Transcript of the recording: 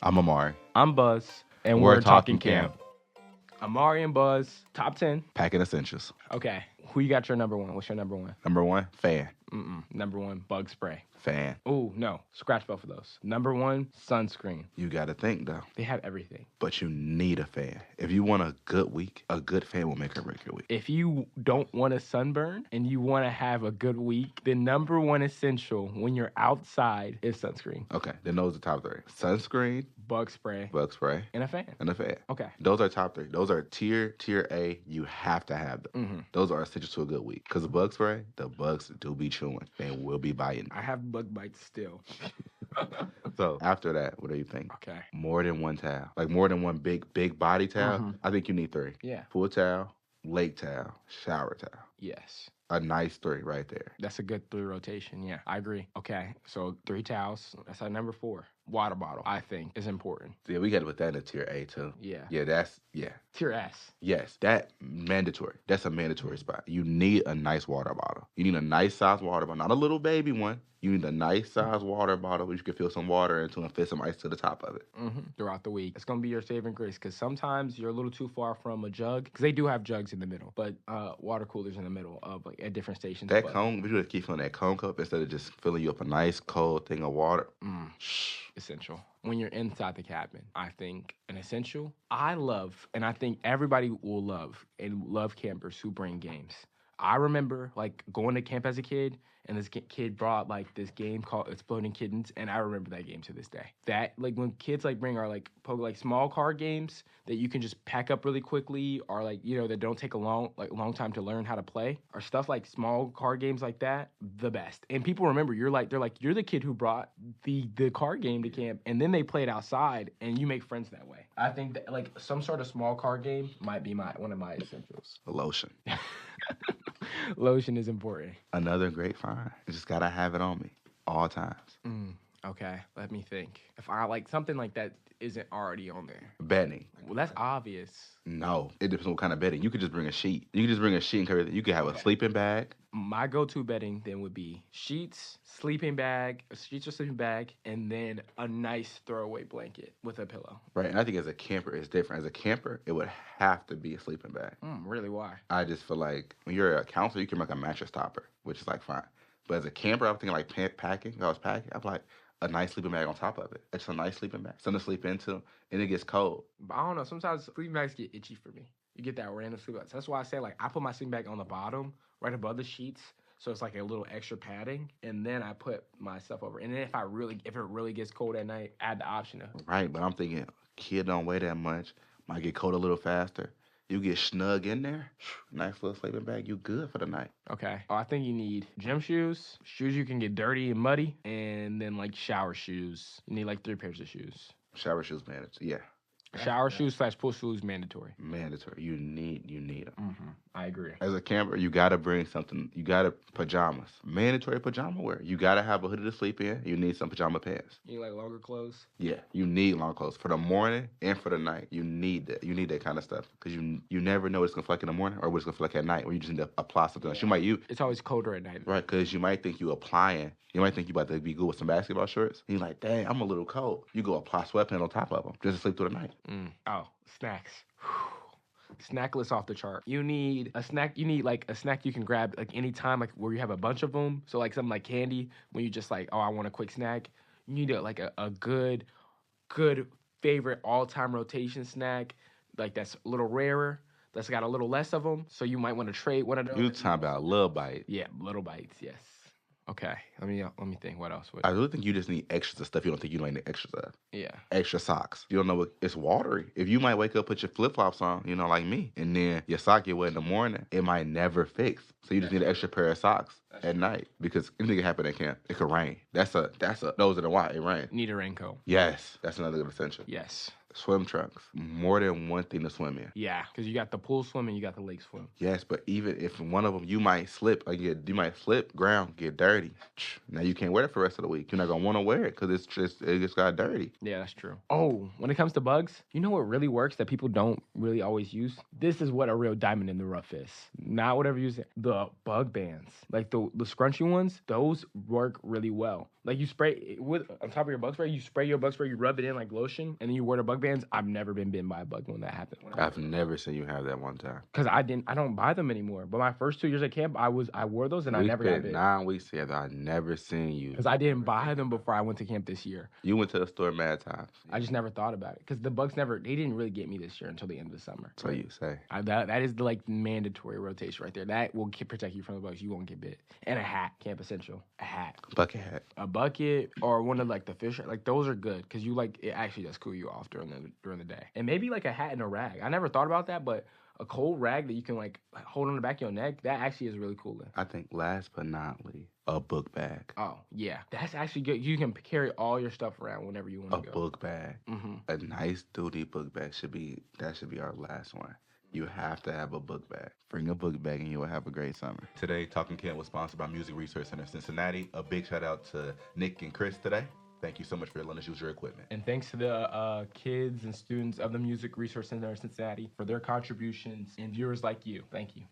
I'm Amari. I'm Buzz, and We're we're talking talking camp. Amari and Buzz, top 10. Packing essentials. Okay. Who you got your number one? What's your number one? Number one, fan. Number one, bug spray. Fan. Oh, no. Scratch both of those. Number one, sunscreen. You got to think, though. They have everything. But you need a fan. If you want a good week, a good fan will make or break your week. If you don't want a sunburn and you want to have a good week, the number one essential when you're outside is sunscreen. Okay, then those are top three. Sunscreen, Bug spray, bug spray, and a fan. and a fan. Okay. Those are top three. Those are tier A. You have to have them. Those are essentials to a good week. Because the bug spray, the bugs do be chewing. They will be biting. I have bug bites still. So after that, what do you think? Okay. More than one towel. Like more than one big body towel. I think you need three. Yeah. Full towel, lake towel, shower towel. Yes. A nice three right there. That's a good 3 rotation. Yeah, I agree. Okay, so 3 towels. That's our number 4. Water bottle, I think, is important. Yeah, we got to put that in tier A too. Yeah. Yeah. Tier S. Yes, that mandatory. That's a mandatory spot. You need a nice water bottle. You need a nice size water bottle, not a little baby one. You need a nice size water bottle where you can fill some water into and fit some ice to the top of it. Throughout the week. It's going to be your saving grace because sometimes you're a little too far from a jug because they do have jugs in the middle, but water coolers in the middle of like at different stations. That cone, we should keep filling that cone cup instead of just filling you up a nice cold thing of water. Essential. When you're inside the cabin, I think an essential. I love, and I think everybody will love campers who bring games. I remember like going to camp as a kid, and this kid brought like this game called Exploding Kittens, and I remember that game to this day. That like when kids like bring our like small card games that you can just pack up really quickly, or like that don't take a long time to learn how to play, or stuff like small card games like that, the best. And people remember you're the kid who brought the card game to camp, and then they play it outside, and you make friends that way. I think that like some sort of small card game might be one of my essentials. A lotion. Lotion is important. Another great find. You just gotta have it on me all times. Okay, let me think. If I like something like that isn't already on there. Bedding. Well, that's obvious. No, it depends on what kind of bedding. You could just bring a sheet. You could just bring a sheet and cover it. You could have a sleeping bag. My go-to bedding then would be sheets, sleeping bag, and then a nice throwaway blanket with a pillow. Right, and I think as a camper, it's different. As a camper, it would have to be a sleeping bag. Really, why? I just feel like when you're a counselor, you can make a mattress topper, which is like fine. But as a camper, I'm thinking like packing. If I was packing, I'm like a nice sleeping bag on top of it. It's a nice sleeping bag, something to sleep into, and it gets cold. But I don't know. Sometimes sleeping bags get itchy for me. You get that random sleeping bag. So that's why I say like I put my sleeping bag on the bottom, right above the sheets, so it's like a little extra padding, and then I put my stuff over. And then if it really gets cold at night, add the option of. Right, but I'm thinking kid don't weigh that much, might get cold a little faster. You get snug in there, nice little sleeping bag, you good for the night. Okay. I think you need gym shoes you can get dirty and muddy, and then like shower shoes. You need like 3 pairs of shoes. Shower shoes mandatory, yeah. Shower shoes / pool shoes mandatory. Mandatory. You need them. I agree. As a camper, you gotta bring something. You gotta pajamas. Mandatory pajama wear. You gotta have a hoodie to sleep in. You need some pajama pants. You need like longer clothes? Yeah, you need long clothes for the morning and for the night. You need that. You need that kind of stuff because you never know what it's gonna feel like in the morning or what it's gonna feel like at night. Or you just need to apply something else. It's always colder at night. Right, because you might think you applying. You might think you about to be good with some basketball shorts. And you're like, dang, I'm a little cold. You go apply sweatpants on top of them just to sleep through the night. Oh, snacks. Snack list off the chart. You need a snack. You need like a snack you can grab like anytime, like where you have a bunch of them. So like something like candy when you just like, oh, I want a quick snack. You need a good favorite all-time rotation snack, like that's a little rarer. That's got a little less of them. So you might want to trade one of those. You talking about little bite? Yeah, little bites. Yes. Okay, let me think. What else? I really think you just need extras of stuff you don't think you don't need extras of. Yeah. Extra socks. You don't know it's watery. If you might wake up, put your flip-flops on, like me, and then your sock get wet in the morning, it might never fix. So you just need an extra pair of socks at night because anything can happen at camp. It could rain. Those are the why it rain. Need a raincoat. Yes, that's another good essential. Yes. Swim trunks. More than one thing to swim in. Yeah, because you got the pool swim and you got the lake swim. Yes, but even if one of them you might slip, ground, get dirty. Now you can't wear it for the rest of the week. You're not gonna want to wear it because it just got dirty. Yeah, that's true. Oh, when it comes to bugs, you know what really works that people don't really always use? This is what a real diamond in the rough is. Not whatever you use. The bug bands, like the scrunchy ones, those work really well. Like you spray with on top of your bug spray, you spray your bug spray, you rub it in like lotion, and then you wear the bug bands. I've never been bitten by a bug when that happened. I've never seen you have that one time. Because I don't buy them anymore. But my first 2 years at camp, I wore those and I We never got spent bit. 9 weeks together. I never seen you. Because I didn't buy them before I went to camp this year. You went to the store mad times. I just never thought about it. Because the bugs they didn't really get me this year until the end of the summer. So you say. That is the like mandatory rotation right there. That will protect you from the bugs. You won't get bit. And a hat, camp essential. A hat. Bucket hat. A bucket or one of like the fish, like those are good because you like it actually does cool you off during the day. And maybe like a hat and a rag. I never thought about that, but a cold rag that you can like hold on the back of your neck, that actually is really cool. I think last but not least, a book bag. Oh yeah, that's actually good. You can carry all your stuff around whenever you want to go. A book bag. Mm-hmm. A nice duty book bag should be our last one. You have to have a book bag. Bring a book bag and you will have a great summer. Today, Talking Camp was sponsored by Music Research Center Cincinnati. A big shout out to Nick and Chris today. Thank you so much for letting us use your equipment. And thanks to the kids and students of the Music Resource Center of Cincinnati for their contributions and viewers like you. Thank you.